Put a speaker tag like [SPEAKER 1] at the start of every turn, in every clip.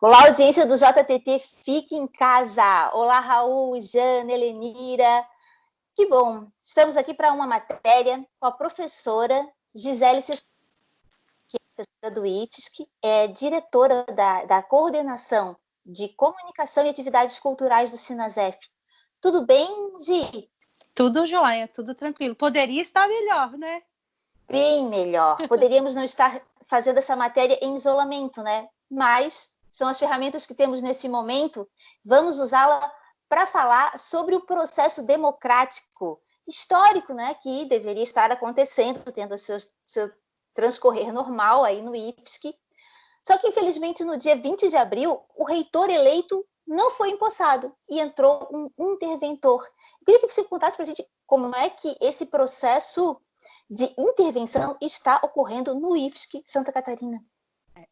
[SPEAKER 1] Olá, audiência do JTT, fique em casa. Olá, Raul, Jana, Helenira. Que bom, estamos aqui para uma matéria com a professora Gisele Sescon, que é professora do IFSC, é diretora da coordenação de comunicação e atividades culturais do Sinasef. Tudo bem, Gi?
[SPEAKER 2] Tudo jóia, tudo tranquilo. Poderia estar melhor, né?
[SPEAKER 1] Bem melhor. Poderíamos não estar fazendo essa matéria em isolamento, né? Mas são as ferramentas que temos nesse momento. Vamos usá-la para falar sobre o processo democrático histórico, né? Que deveria estar acontecendo, tendo seu transcorrer normal aí no IFSC. Só que, infelizmente, no dia 20 de abril, o reitor eleito não foi empossado e entrou um interventor. Eu queria que você contasse para a gente como é que esse processo de intervenção está ocorrendo no IFSC Santa Catarina.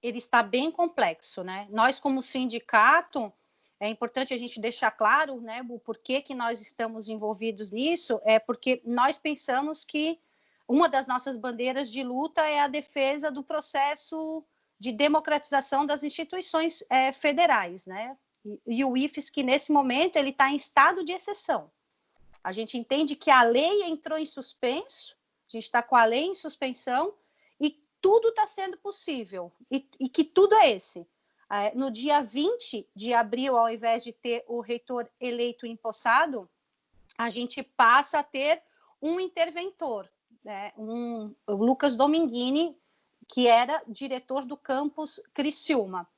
[SPEAKER 2] Ele está bem complexo, né? Nós, como sindicato, é importante a gente deixar claro, né, o porquê que nós estamos envolvidos nisso, é porque nós pensamos que uma das nossas bandeiras de luta é a defesa do processo de democratização das instituições federais, né? E o IFSC, nesse momento, ele está em estado de exceção. A gente entende que a lei entrou em suspenso, a gente está com a lei em suspensão e tudo está sendo possível. E que tudo é esse? No dia 20 de abril, ao invés de ter o reitor eleito e empossado, a gente passa a ter um interventor, né? O Lucas Dominguini, que era diretor do campus Criciúma.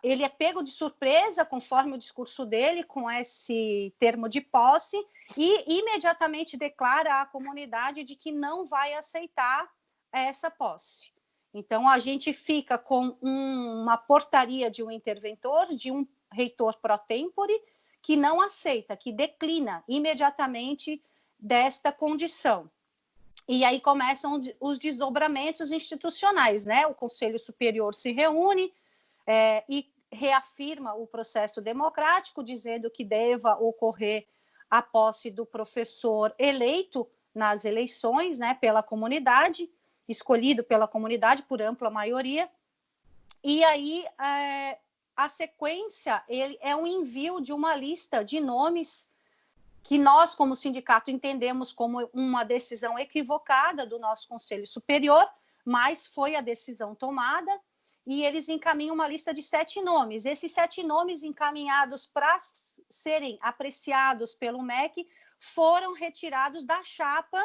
[SPEAKER 2] Ele é pego de surpresa, conforme o discurso dele, com esse termo de posse, e imediatamente declara à comunidade de que não vai aceitar essa posse. Então, a gente fica com uma portaria de um interventor, de um reitor pro tempore, que não aceita, que declina imediatamente desta condição. E aí começam os desdobramentos institucionais, né? O Conselho Superior se reúne, e reafirma o processo democrático, dizendo que deva ocorrer a posse do professor eleito nas eleições, né, pela comunidade, escolhido pela comunidade por ampla maioria. E aí a sequência ele é um envio de uma lista de nomes que nós, como sindicato, entendemos como uma decisão equivocada do nosso Conselho Superior, mas foi a decisão tomada, e eles encaminham uma lista de 7 nomes. Esses 7 nomes encaminhados para serem apreciados pelo MEC foram retirados da chapa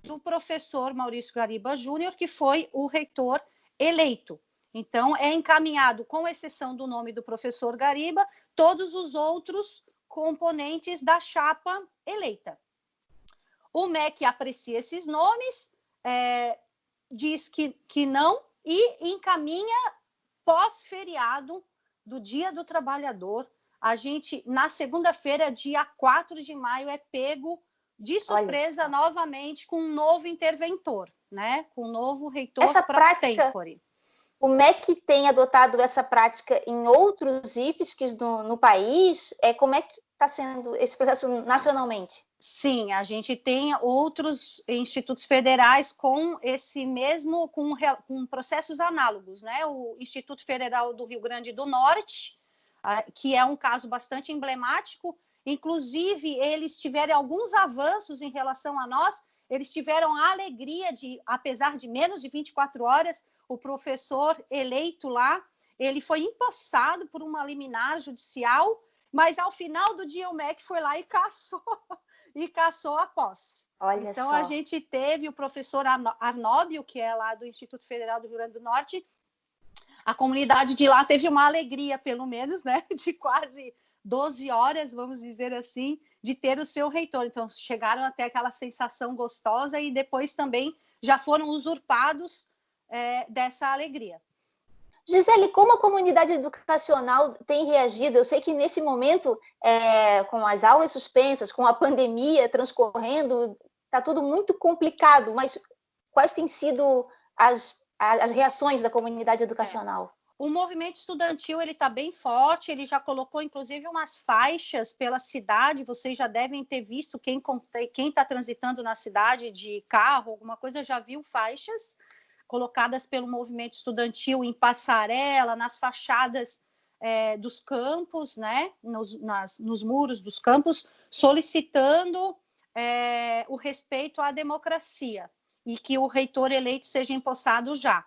[SPEAKER 2] do professor Maurício Gariba Júnior, que foi o reitor eleito. Então, é encaminhado, com exceção do nome do professor Gariba, todos os outros componentes da chapa eleita. O MEC aprecia esses nomes, diz que não, e encaminha pós-feriado do Dia do Trabalhador. A gente, na segunda-feira, dia 4 de maio, é pego de surpresa novamente com um novo interventor, né? Com um novo reitor pro tempore.
[SPEAKER 1] O MEC tem adotado essa prática em outros IFSCs no país? Como é que está sendo esse processo nacionalmente?
[SPEAKER 2] Sim, a gente tem outros institutos federais com esse mesmo, com processos análogos, né? O Instituto Federal do Rio Grande do Norte, que é um caso bastante emblemático, inclusive eles tiveram alguns avanços em relação a nós, eles tiveram a alegria de, apesar de menos de 24 horas, o professor eleito lá, ele foi empossado por uma liminar judicial, mas ao final do dia o MEC foi lá e cassou a posse.
[SPEAKER 1] Olha
[SPEAKER 2] então,
[SPEAKER 1] só.
[SPEAKER 2] A gente teve o professor Arnóbio, que é lá do Instituto Federal do Rio Grande do Norte. A comunidade de lá teve uma alegria, pelo menos, né, de quase 12 horas, vamos dizer assim, de ter o seu reitor. Então, chegaram até aquela sensação gostosa e depois também já foram usurpados dessa alegria.
[SPEAKER 1] Gisele, como a comunidade educacional tem reagido? Eu sei que nesse momento, com as aulas suspensas, com a pandemia transcorrendo, está tudo muito complicado, mas quais têm sido as reações da comunidade educacional?
[SPEAKER 2] O movimento estudantil está bem forte, ele já colocou, inclusive, umas faixas pela cidade, vocês já devem ter visto, quem está transitando na cidade de carro, alguma coisa, já viu faixas. colocadas pelo movimento estudantil em passarela, nas fachadas dos campos, né, nos muros dos campos, solicitando o respeito à democracia e que o reitor eleito seja empossado já.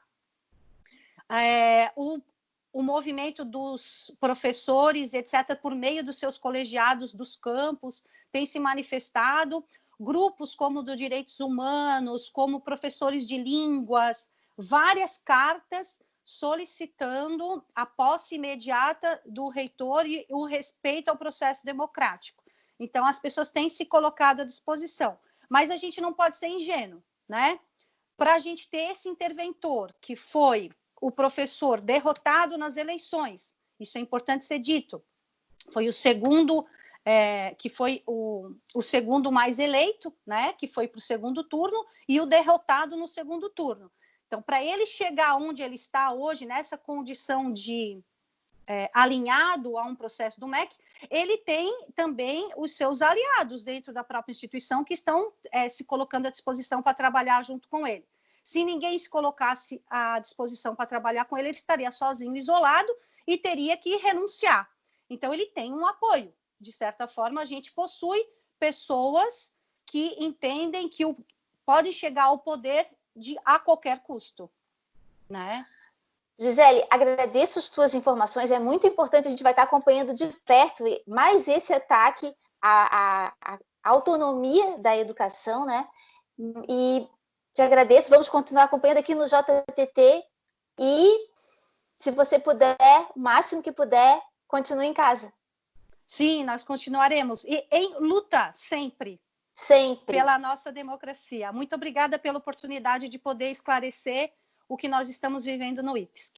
[SPEAKER 2] O movimento dos professores, etc., por meio dos seus colegiados dos campos, tem se manifestado. Grupos como do Direitos Humanos, como professores de línguas, várias cartas solicitando a posse imediata do reitor e o respeito ao processo democrático. Então, as pessoas têm se colocado à disposição. Mas a gente não pode ser ingênuo, né? Para a gente ter esse interventor, que foi o professor derrotado nas eleições, isso é importante ser dito, foi o segundo, que foi o segundo mais eleito, né, que foi para o segundo turno, e o derrotado no segundo turno. Então, para ele chegar onde ele está hoje, nessa condição de alinhado a um processo do MEC, ele tem também os seus aliados dentro da própria instituição que estão se colocando à disposição para trabalhar junto com ele. Se ninguém se colocasse à disposição para trabalhar com ele, ele estaria sozinho, isolado, e teria que renunciar. Então, ele tem um apoio. De certa forma, a gente possui pessoas que entendem que podem chegar ao poder a qualquer custo, né?
[SPEAKER 1] Gisele, agradeço as tuas informações, é muito importante, a gente vai estar acompanhando de perto mais esse ataque à autonomia da educação, né? E te agradeço, vamos continuar acompanhando aqui no JTT e, se você puder, o máximo que puder, continue em casa.
[SPEAKER 2] Sim, nós continuaremos. E em luta, sempre.
[SPEAKER 1] Sempre.
[SPEAKER 2] Pela nossa democracia. Muito obrigada pela oportunidade de poder esclarecer o que nós estamos vivendo no IFSC.